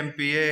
MPA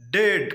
1.5